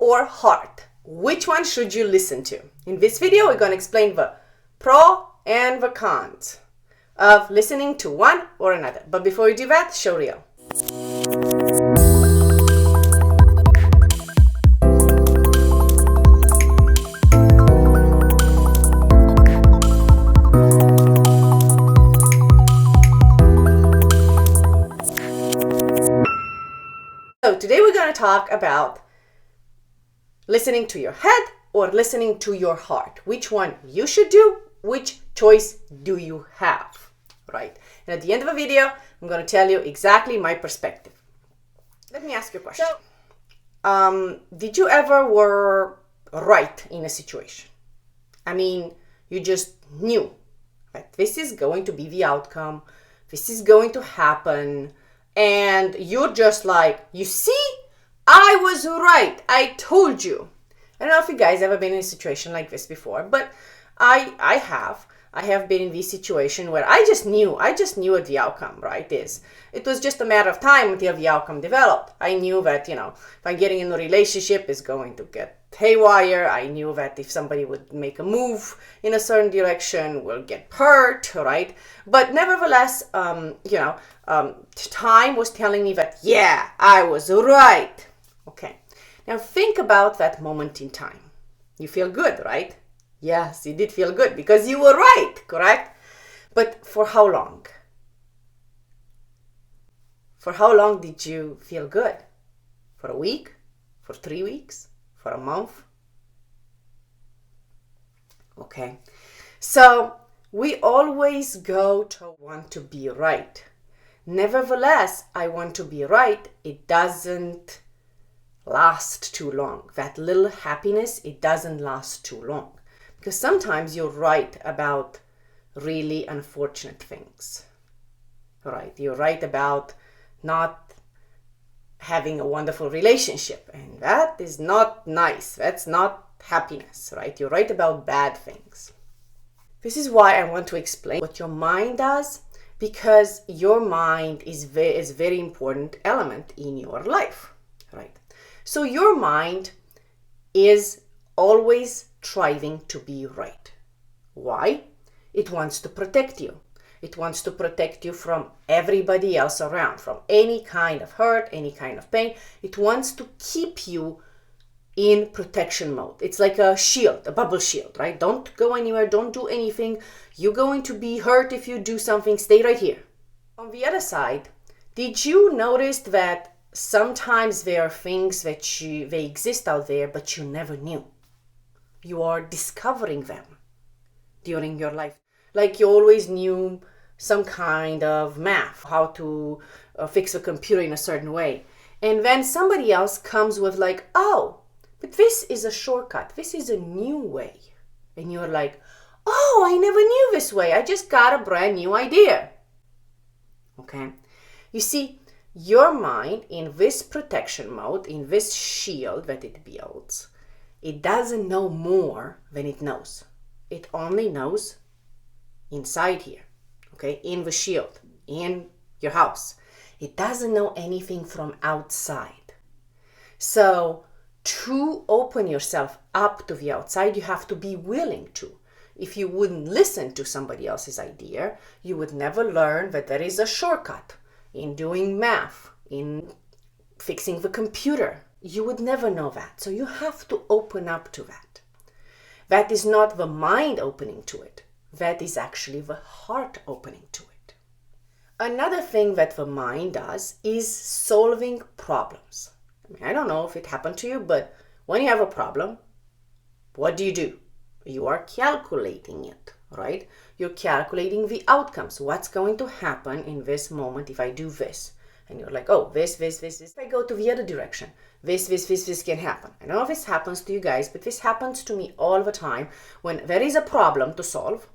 or heart? Which one should you listen to? In this video, we're going to explain the pro and the cons of listening to one or another. But before we do that, show reel. So today we're going to talk about listening to your head or listening to your heart. Which one you should do, which choice do you have, right? And at the end of the video, I'm going to tell you exactly my perspective. Let me ask you a question. Did you ever were right in a situation? I mean, you just knew that this is going to be the outcome, this is going to happen, and you're just like, you see, I was right. I told you. I don't know if you guys ever been in a situation like this before, but I have. I have been in this situation where I just knew what the outcome, right, is. It was just a matter of time until the outcome developed. I knew that, if I'm getting in a relationship, it's going to get haywire. I knew that if somebody would make a move in a certain direction, we'll get hurt, right? But nevertheless, time was telling me that, yeah, I was right. Okay. Now think about that moment in time. You feel good, right? Yes, you did feel good because you were right, correct? But for how long? For how long did you feel good? For a week? For 3 weeks? For a month? Okay. So we always go to want to be right. Nevertheless, I want to be right. It doesn't last too long. That little happiness, it doesn't last too long. Because sometimes you're right about really unfortunate things, right? You're right about not having a wonderful relationship, and that is not nice. That's not happiness, right? You're right about bad things. This is why I want to explain what your mind does, because your mind is a very important element in your life, right? So your mind is always striving to be right. Why? It wants to protect you. It wants to protect you from everybody else around, from any kind of hurt, any kind of pain. It wants to keep you in protection mode. It's like a shield, a bubble shield, right? Don't go anywhere, don't do anything. You're going to be hurt if you do something, stay right here. On the other side, did you notice that sometimes there are things that they exist out there, but you never knew? You are discovering them during your life. Like you always knew some kind of math, how to fix a computer in a certain way. And then somebody else comes with like, oh, but this is a shortcut. This is a new way. And you're like, oh, I never knew this way. I just got a brand new idea. Okay. You see, your mind in this protection mode, in this shield that it builds, it doesn't know more than it knows. It only knows inside here, okay, in the shield, in your house. It doesn't know anything from outside. So to open yourself up to the outside, you have to be willing to. If you wouldn't listen to somebody else's idea, you would never learn that there is a shortcut in doing math, in fixing the computer. You would never know that. So you have to open up to that. That is not the mind opening to it. That is actually the heart opening to it. Another thing that the mind does is solving problems. I don't know if it happened to you, but when you have a problem, what do? You are calculating it, right? You're calculating the outcomes. What's going to happen in this moment if I do this? And you're like, oh, this. If I go to the other direction, this can happen. I don't know if this happens to you guys, but this happens to me all the time. When there is a problem to solve,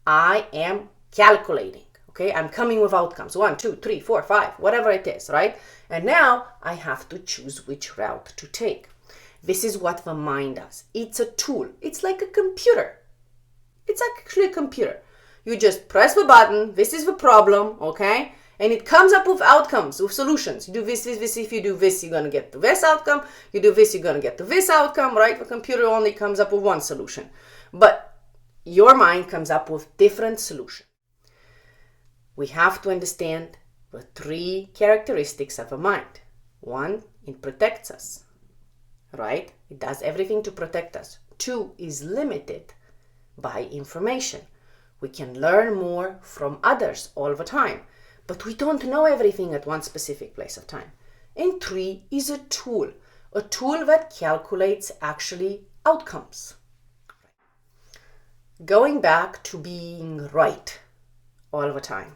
I am calculating, okay? I'm coming with outcomes, 1, 2, 3, 4, 5, whatever it is, right? And now I have to choose which route to take. This is what the mind does. It's a tool. It's like a computer. It's actually a computer. You just press the button, this is the problem, okay? And it comes up with outcomes, with solutions. You do this, if you do this, you're going to get to this outcome. You do this, you're going to get to this outcome, right? The computer only comes up with one solution. But your mind comes up with different solutions. We have to understand the 3 characteristics of a mind. 1, it protects us, right? It does everything to protect us. 2, is limited by information. We can learn more from others all the time, but we don't know everything at one specific place of time. And 3, is a tool that calculates actually outcomes. Going back to being right all the time,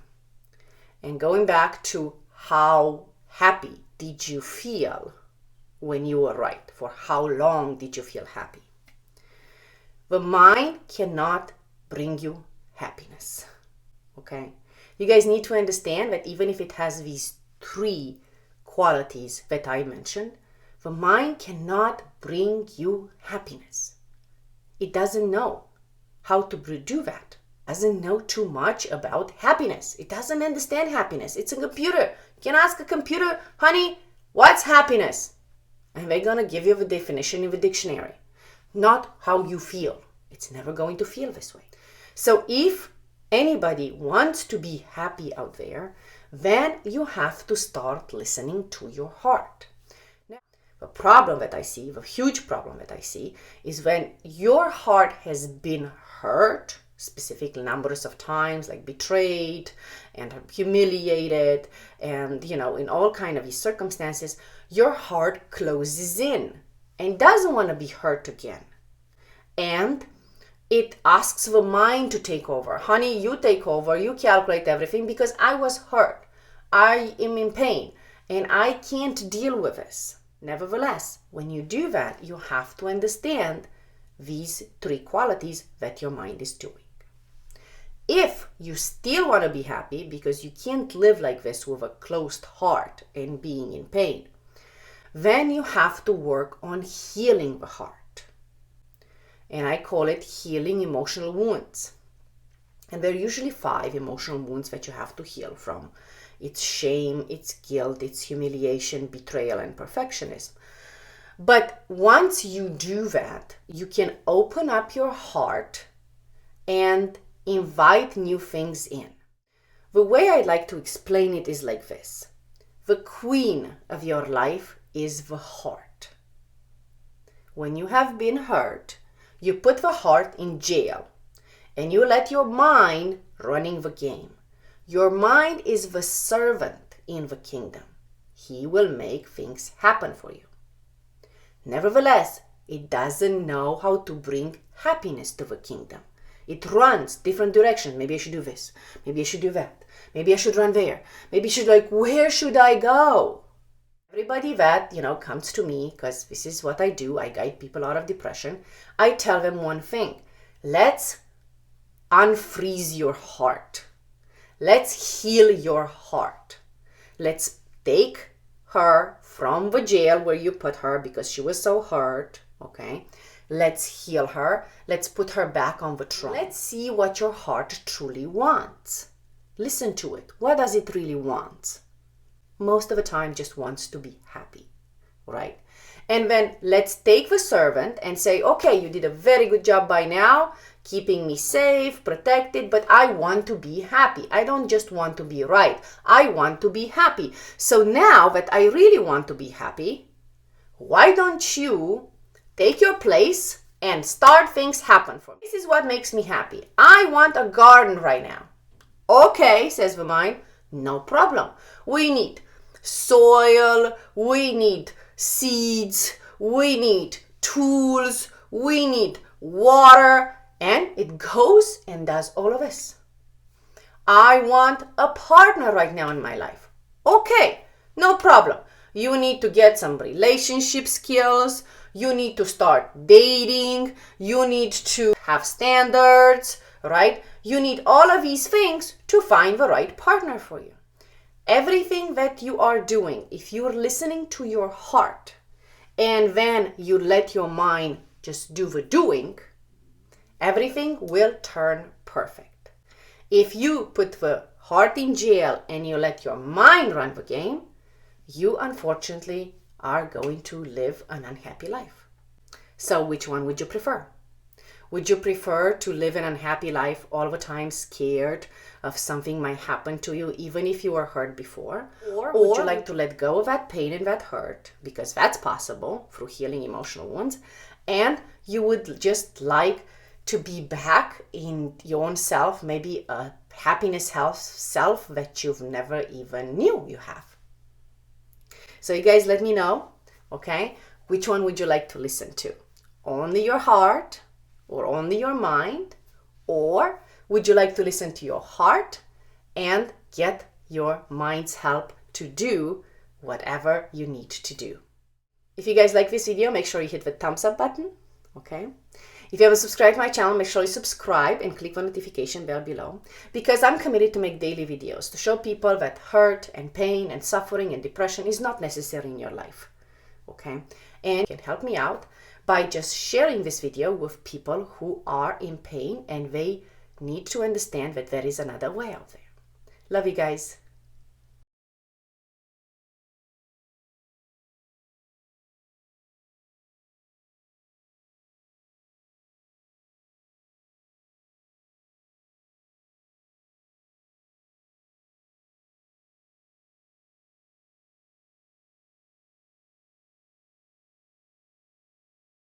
and going back to how happy did you feel when you were right? For how long did you feel happy? The mind cannot bring you happiness, okay? You guys need to understand that even if it has these 3 qualities that I mentioned, the mind cannot bring you happiness. It doesn't know how to do that. It doesn't know too much about happiness. It doesn't understand happiness. It's a computer. You can ask a computer, honey, what's happiness? And they're going to give you the definition in the dictionary, not how you feel. It's never going to feel this way. So if anybody wants to be happy out there, then you have to start listening to your heart. Now, the problem that I see, the huge problem that I see, is when your heart has been hurt, specific numbers of times, like betrayed and humiliated, and in all kind of these circumstances, your heart closes in and doesn't want to be hurt again. And it asks the mind to take over. Honey, you take over, you calculate everything because I was hurt. I am in pain and I can't deal with this. Nevertheless, when you do that, you have to understand these 3 qualities that your mind is doing. If you still want to be happy because you can't live like this with a closed heart and being in pain, then you have to work on healing the heart. And I call it healing emotional wounds. And there are usually 5 emotional wounds that you have to heal from. It's shame, it's guilt, it's humiliation, betrayal, and perfectionism. But once you do that, you can open up your heart and invite new things in. The way I like to explain it is like this. The queen of your life is the heart. When you have been hurt, you put the heart in jail and you let your mind running the game. Your mind is the servant in the kingdom. He will make things happen for you. Nevertheless, it doesn't know how to bring happiness to the kingdom. It runs different directions. Maybe I should do this. Maybe I should do that. Maybe I should run there. Maybe I should where should I go? Everybody that, comes to me, because this is what I do, I guide people out of depression, I tell them one thing. Let's unfreeze your heart. Let's heal your heart. Let's take her from the jail where you put her because she was so hurt, okay? Let's heal her. Let's put her back on the throne. Let's see what your heart truly wants. Listen to it. What does it really want? Most of the time just wants to be happy, right? And then let's take the servant and say, okay, you did a very good job by now, keeping me safe, protected, but I want to be happy. I don't just want to be right. I want to be happy. So now that I really want to be happy, why don't you take your place and start things happen for me? This is what makes me happy. I want a garden right now. Okay, says the mind, no problem. We need soil, we need seeds, we need tools, we need water, and it goes and does all of this. I want a partner right now in my life. Okay, no problem. You need to get some relationship skills, you need to start dating, you need to have standards, right? You need all of these things to find the right partner for you. Everything that you are doing, if you're listening to your heart and then you let your mind just do the doing, everything will turn perfect. If you put the heart in jail and you let your mind run the game, you unfortunately are going to live an unhappy life. So which one would you prefer? Would you prefer to live an unhappy life all the time, scared of something might happen to you, even if you were hurt before? Or would you like to let go of that pain and that hurt, because that's possible through healing emotional wounds, and you would just like to be back in your own self, maybe a happiness health self that you've never even knew you have? So you guys let me know, okay? Which one would you like to listen to? Only your heart or only your mind? Or would you like to listen to your heart and get your mind's help to do whatever you need to do? If you guys like this video, make sure you hit the thumbs up button, okay? If you haven't subscribed to my channel, make sure you subscribe and click the notification bell below, because I'm committed to make daily videos to show people that hurt and pain and suffering and depression is not necessary in your life, okay? And you can help me out by just sharing this video with people who are in pain and they need to understand that there is another way out there. Love you guys.